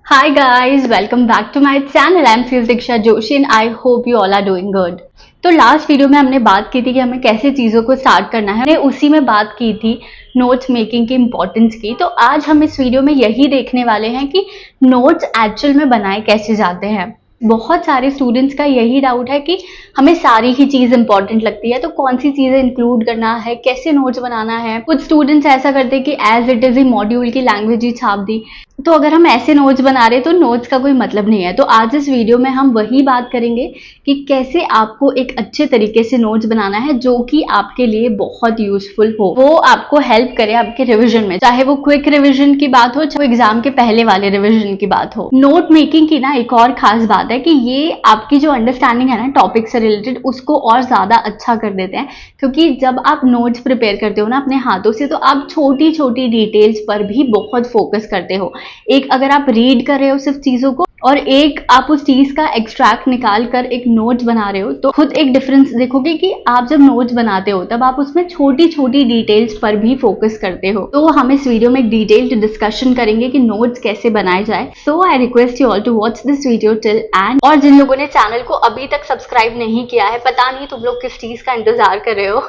Hi guys, welcome back to my channel. I'm Diksha Joshi and I hope you all are doing good. तो last video में हमने बात की थी कि हमें कैसे चीज़ों को स्टार्ट करना है, हमने उसी में बात की थी नोट्स मेकिंग की इम्पोर्टेंस की। तो आज हम इस वीडियो में यही देखने वाले हैं कि नोट्स एक्चुअल में बनाए कैसे जाते हैं। बहुत सारे स्टूडेंट्स का यही डाउट है कि हमें सारी ही चीज़ इंपॉर्टेंट लगती है, तो कौन सी चीज़ें इंक्लूड करना है, कैसे नोट्स बनाना है। कुछ स्टूडेंट्स ऐसा करते हैं कि एज इट इज़ ही मॉड्यूल की लैंग्वेज ही छाप दी। तो अगर हम ऐसे नोट्स बना रहे तो नोट्स का कोई मतलब नहीं है। तो आज इस वीडियो में हम वही बात करेंगे कि कैसे आपको एक अच्छे तरीके से नोट्स बनाना है जो कि आपके लिए बहुत यूजफुल हो, वो आपको हेल्प करे आपके रिवीजन में, चाहे वो क्विक रिवीजन की बात हो, चाहे वो एग्जाम के पहले वाले रिवीजन की बात हो। नोट मेकिंग की ना एक और खास बात है कि ये आपकी जो अंडरस्टैंडिंग है ना टॉपिक से रिलेटेड, उसको और ज्यादा अच्छा कर देते हैं। क्योंकि जब आप नोट्स प्रिपेयर करते हो ना अपने हाथों से, तो आप छोटी छोटी डिटेल्स पर भी बहुत फोकस करते हो। एक अगर आप रीड कर रहे हो सिर्फ चीजों को, और एक आप उस चीज का एक्सट्रैक्ट निकाल कर एक नोट्स बना रहे हो, तो खुद एक डिफरेंस देखोगे कि आप जब नोट्स बनाते हो तब आप उसमें छोटी छोटी डिटेल्स पर भी फोकस करते हो। तो हम इस वीडियो में एक डिटेल्ड डिस्कशन करेंगे कि नोट्स कैसे बनाए जाए। So I request you all to watch this video till end. और जिन लोगों ने चैनल को अभी तक सब्सक्राइब नहीं किया है, पता नहीं तुम लोग किस चीज का इंतजार कर रहे हो,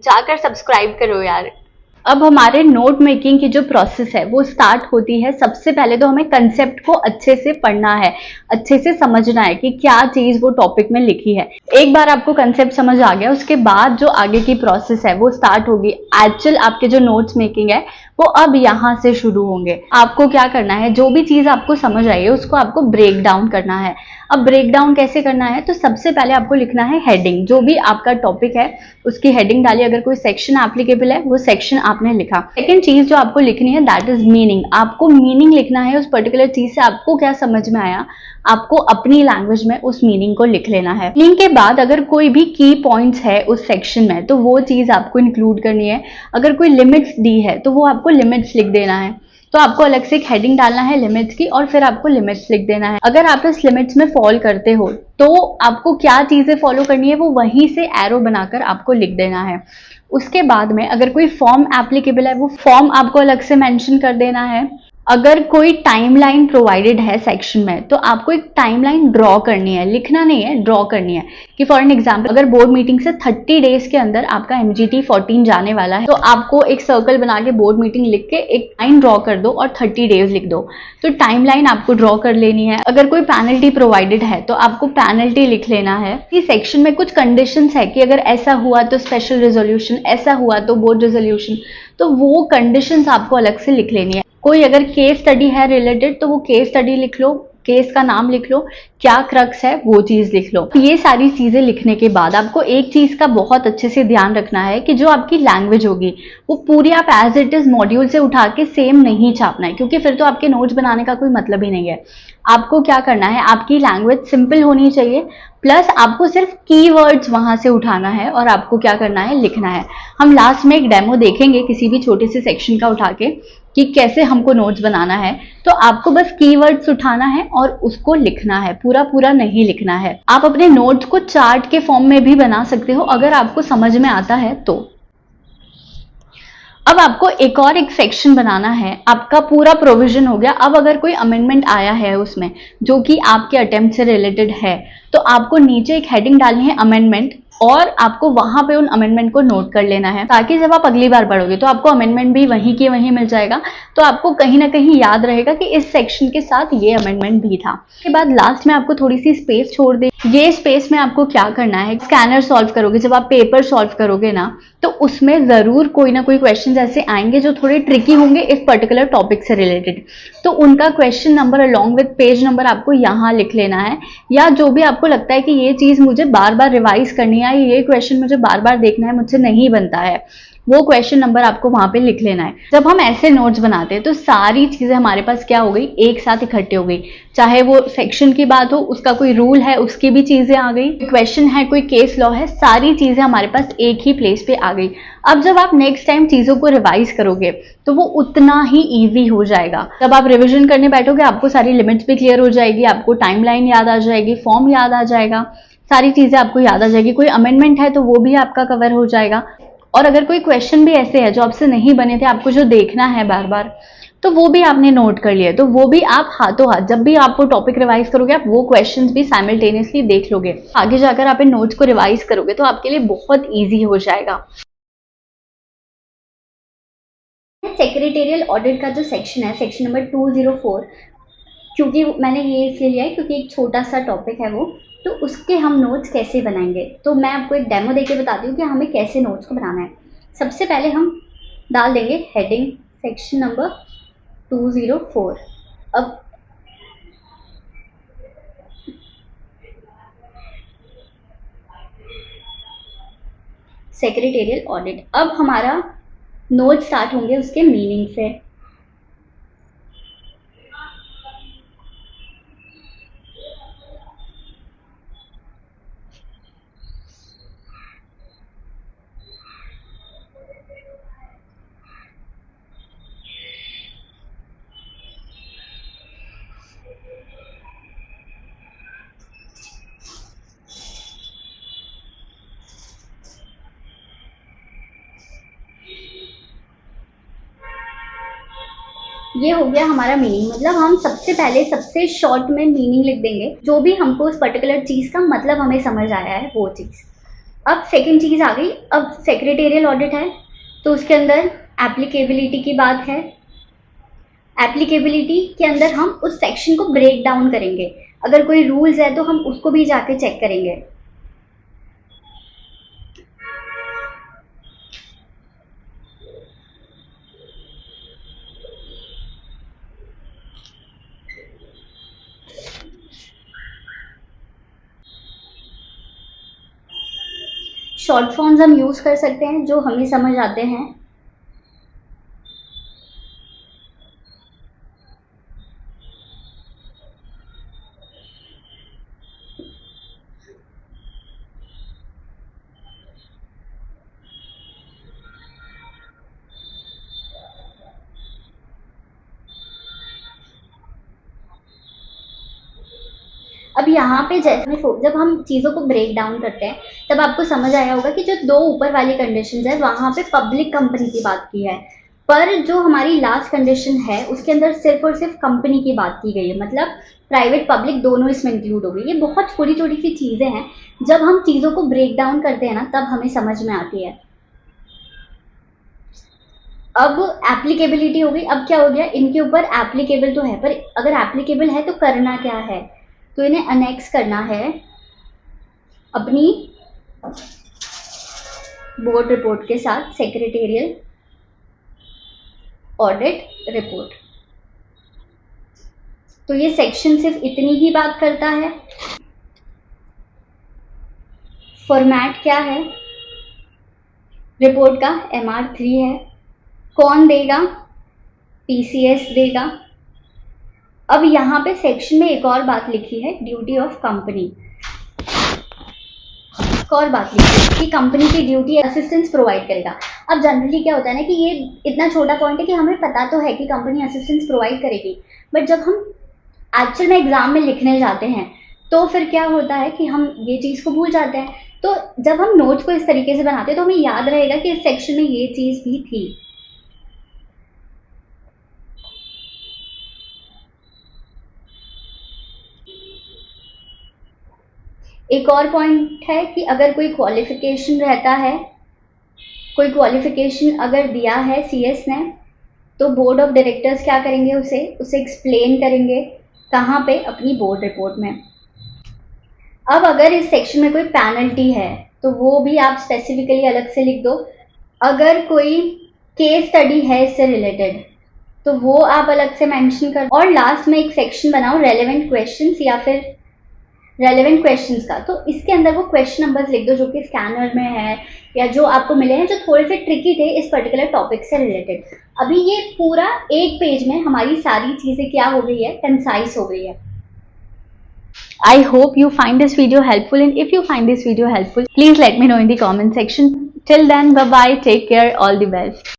जाकर सब्सक्राइब करो यार। अब हमारे नोट मेकिंग की जो प्रोसेस है वो स्टार्ट होती है। सबसे पहले तो हमें कंसेप्ट को अच्छे से पढ़ना है, अच्छे से समझना है कि क्या चीज वो टॉपिक में लिखी है। एक बार आपको कंसेप्ट समझ आ गया, उसके बाद जो आगे की प्रोसेस है वो स्टार्ट होगी। एक्चुअल आपके जो नोट्स मेकिंग है वो अब यहाँ से शुरू होंगे। आपको क्या करना है, जो भी चीज आपको समझ आई है उसको आपको ब्रेक डाउन करना है। अब ब्रेक डाउन कैसे करना है, तो सबसे पहले आपको लिखना है हेडिंग। जो भी आपका टॉपिक है उसकी हेडिंग डालिए। अगर कोई सेक्शन एप्लीकेबल है वो सेक्शन आपने लिखा। सेकंड चीज जो आपको लिखनी है दैट इज मीनिंग। आपको मीनिंग लिखना है उस पर्टिकुलर चीज से, आपको क्या समझ में आया, आपको अपनी लैंग्वेज में उस मीनिंग को लिख लेना है। मीनिंग के बाद अगर कोई भी की पॉइंट्स है उस सेक्शन में तो वो चीज आपको इंक्लूड करनी है। अगर कोई लिमिट्स दी है तो वो आपको लिमिट्स लिख देना है। तो आपको अलग से एक हेडिंग डालना है लिमिट्स की, और फिर आपको लिमिट्स लिख देना है। अगर आप इस लिमिट्स में फॉल करते हो तो आपको क्या चीजें फॉलो करनी है वो वहीं से एरो बनाकर आपको लिख देना है। उसके बाद में अगर कोई फॉर्म एप्लीकेबल है वो फॉर्म आपको अलग से मेंशन कर देना है। अगर कोई टाइमलाइन प्रोवाइडेड है सेक्शन में तो आपको एक टाइमलाइन ड्रॉ करनी है, लिखना नहीं है, ड्रॉ करनी है। कि फॉर एन एग्जांपल अगर बोर्ड मीटिंग से 30 डेज के अंदर आपका MGT 14 जाने वाला है, तो आपको एक सर्कल बना के बोर्ड मीटिंग लिख के एक लाइन ड्रॉ कर दो और 30 डेज लिख दो। तो टाइमलाइन आपको ड्रॉ कर लेनी है। अगर कोई पेनल्टी प्रोवाइडेड है तो आपको पेनल्टी लिख लेना है। इस सेक्शन में कुछ कंडीशंस है कि अगर ऐसा हुआ तो स्पेशल रेजोल्यूशन, ऐसा हुआ तो बोर्ड रेजोल्यूशन, तो वो कंडीशंस आपको अलग से लिख लेनी है। कोई अगर केस स्टडी है रिलेटेड तो वो केस स्टडी लिख लो, केस का नाम लिख लो, क्या क्रक्स है वो चीज लिख लो। ये सारी चीजें लिखने के बाद आपको एक चीज का बहुत अच्छे से ध्यान रखना है कि जो आपकी लैंग्वेज होगी वो पूरी आप एज इट इज मॉड्यूल से उठा के सेम नहीं छापना है, क्योंकि फिर तो आपके नोट्स बनाने का कोई मतलब ही नहीं है। आपको क्या करना है, आपकी लैंग्वेज सिंपल होनी चाहिए, प्लस आपको सिर्फ कीवर्ड्स वहां से उठाना है और आपको क्या करना है, लिखना है। हम लास्ट में एक डेमो देखेंगे किसी भी छोटे से सेक्शन का उठा के कि कैसे हमको नोट्स बनाना है। तो आपको बस कीवर्ड्स उठाना है और उसको लिखना है, पूरा पूरा नहीं लिखना है। आप अपने नोट्स को चार्ट के फॉर्म में भी बना सकते हो अगर आपको समझ में आता है तो। अब आपको एक सेक्शन बनाना है। आपका पूरा प्रोविजन हो गया। अब अगर कोई अमेंडमेंट आया है उसमें जो कि आपके अटेम्प्ट से रिलेटेड है, तो आपको नीचे एक हेडिंग डालनी है अमेंडमेंट, और आपको वहां पे उन अमेंडमेंट को नोट कर लेना है, ताकि जब आप अगली बार पढ़ोगे तो आपको अमेंडमेंट भी वहीं के वहीं मिल जाएगा। तो आपको कहीं ना कहीं याद रहेगा कि इस सेक्शन के साथ ये अमेंडमेंट भी था। उसके बाद लास्ट में आपको थोड़ी सी स्पेस छोड़ दे। ये स्पेस में आपको क्या करना है, स्कैनर सॉल्व करोगे, जब आप पेपर सॉल्व करोगे ना, तो उसमें जरूर कोई ना कोई क्वेश्चन ऐसे आएंगे जो थोड़े ट्रिकी होंगे इस पर्टिकुलर टॉपिक से रिलेटेड। तो उनका question number along with page number आपको यहाँ लिख लेना है। या जो भी आपको लगता है कि ये चीज मुझे बार बार रिवाइज करनी है, ये क्वेश्चन मुझे बार बार देखना है, मुझसे नहीं बनता है, वो क्वेश्चन नंबर आपको वहां पे लिख लेना है। जब हम ऐसे नोट्स बनाते हैं तो सारी चीजें हमारे पास क्या हो गई, एक साथ इकट्ठे हो गई। चाहे वो सेक्शन की बात हो, उसका कोई रूल है, उसकी भी चीजें आ गई, क्वेश्चन है, कोई केस लॉ है, सारी चीजें हमारे पास एक ही प्लेस पे आ गई। अब जब आप नेक्स्ट टाइम चीजों को रिवाइज करोगे तो वो उतना ही ईजी हो जाएगा। जब आप रिविजन करने बैठोगे आपको सारी लिमिट्स भी क्लियर हो जाएगी, आपको टाइमलाइन याद आ जाएगी, फॉर्म याद आ जाएगा, सारी चीजें आपको याद आ जाएगी। कोई अमेंडमेंट है तो वो भी आपका कवर हो जाएगा। और अगर कोई क्वेश्चन भी ऐसे है जो आपसे नहीं बने थे, आपको जो देखना है बार बार, तो वो भी आपने नोट कर लिया, तो वो भी आप हाथों हाथ जब भी आप वो टॉपिक रिवाइज करोगे आप वो क्वेश्चंस भी साइमल्टेनियसली देख लोगे। आगे जाकर आप इन नोट्स को रिवाइज करोगे तो आपके लिए बहुत ईजी हो जाएगा। सेक्रेटेरियल ऑडिट का जो सेक्शन है, सेक्शन नंबर 204, क्योंकि मैंने ये इसलिए लिया है क्योंकि एक छोटा सा टॉपिक है वो, तो उसके हम नोट्स कैसे बनाएंगे। तो मैं आपको एक डेमो देके बताती हूँ कि हमें कैसे नोट्स को बनाना है। सबसे पहले हम डाल देंगे हेडिंग सेक्शन नंबर 204। अब सेक्रेटेरियल ऑडिट, अब हमारा नोट स्टार्ट होंगे उसके मीनिंग से। ये हो गया हमारा मीनिंग, मतलब हम सबसे पहले सबसे शॉर्ट में मीनिंग लिख देंगे, जो भी हमको उस पर्टिकुलर चीज का मतलब हमें समझ आया है वो चीज। अब सेकंड चीज आ गई, अब सेक्रेटेरियल ऑडिट है तो उसके अंदर एप्लीकेबिलिटी की बात है। एप्लीकेबिलिटी के अंदर हम उस सेक्शन को ब्रेक डाउन करेंगे, अगर कोई रूल्स है तो हम उसको भी जाके चेक करेंगे। शॉर्ट फॉर्म्स हम यूज कर सकते हैं जो हमें समझ आते हैं। अब यहाँ पे जैसे जब हम चीज़ों को ब्रेक डाउन करते हैं तब आपको समझ आया होगा कि जो दो ऊपर वाली कंडीशन है वहां पे पब्लिक कंपनी की बात की है, पर जो हमारी लास्ट कंडीशन है उसके अंदर सिर्फ और सिर्फ कंपनी की बात की गई है, मतलब प्राइवेट पब्लिक दोनों इसमें इंक्लूड हो गई। ये बहुत छोटी छोटी सी चीजें हैं, जब हम चीज़ों को ब्रेक डाउन करते हैं ना तब हमें समझ में आती है। अब एप्लीकेबिलिटी हो गई, अब क्या हो गया, इनके ऊपर एप्लीकेबल तो है, पर अगर एप्लीकेबल है तो करना क्या है, तो इन्हें अनेक्स करना है अपनी बोर्ड रिपोर्ट के साथ, सेक्रेटेरियल ऑडिट रिपोर्ट। तो ये सेक्शन सिर्फ इतनी ही बात करता है। फॉर्मेट क्या है रिपोर्ट का, MR3 है। कौन देगा, PCS देगा। अब यहाँ पे सेक्शन में एक और बात लिखी है, ड्यूटी ऑफ कंपनी। एक और बात लिखी है कि कंपनी की ड्यूटी असिस्टेंस प्रोवाइड करेगा। अब जनरली क्या होता है ना कि ये इतना छोटा पॉइंट है कि हमें पता तो है कि कंपनी असिस्टेंस प्रोवाइड करेगी, बट जब हम एक्चुअल में एग्जाम में लिखने जाते हैं तो फिर क्या होता है कि हम ये चीज़ को भूल जाते हैं। तो जब हम नोट्स को इस तरीके से बनाते हैं तो हमें याद रहेगा कि इस सेक्शन में ये चीज़ भी थी। एक और पॉइंट है कि अगर कोई क्वालिफिकेशन रहता है, कोई क्वालिफिकेशन अगर दिया है CS ने, तो बोर्ड ऑफ डायरेक्टर्स क्या करेंगे, उसे एक्सप्लेन करेंगे, कहाँ पे, अपनी बोर्ड रिपोर्ट में। अब अगर इस सेक्शन में कोई पेनल्टी है तो वो भी आप स्पेसिफिकली अलग से लिख दो। अगर कोई केस स्टडी है इससे रिलेटेड तो वो आप अलग से मेंशन कर। और लास्ट में एक सेक्शन बनाओ रेलेवेंट क्वेश्चंस या फिर रेलेवेंट क्वेश्चंस का, तो इसके अंदर वो क्वेश्चन नंबर्स लिख दो जो कि स्कैनर में है या जो आपको मिले हैं जो थोड़े से ट्रिकी थे इस पर्टिकुलर टॉपिक से रिलेटेड। अभी ये पूरा एक पेज में हमारी सारी चीजें क्या हो गई है, कंसाइज हो गई है। I hope you find this video helpful, and if you find this video helpful, please let me know in the comment section. Till then, bye bye, take care, all the best.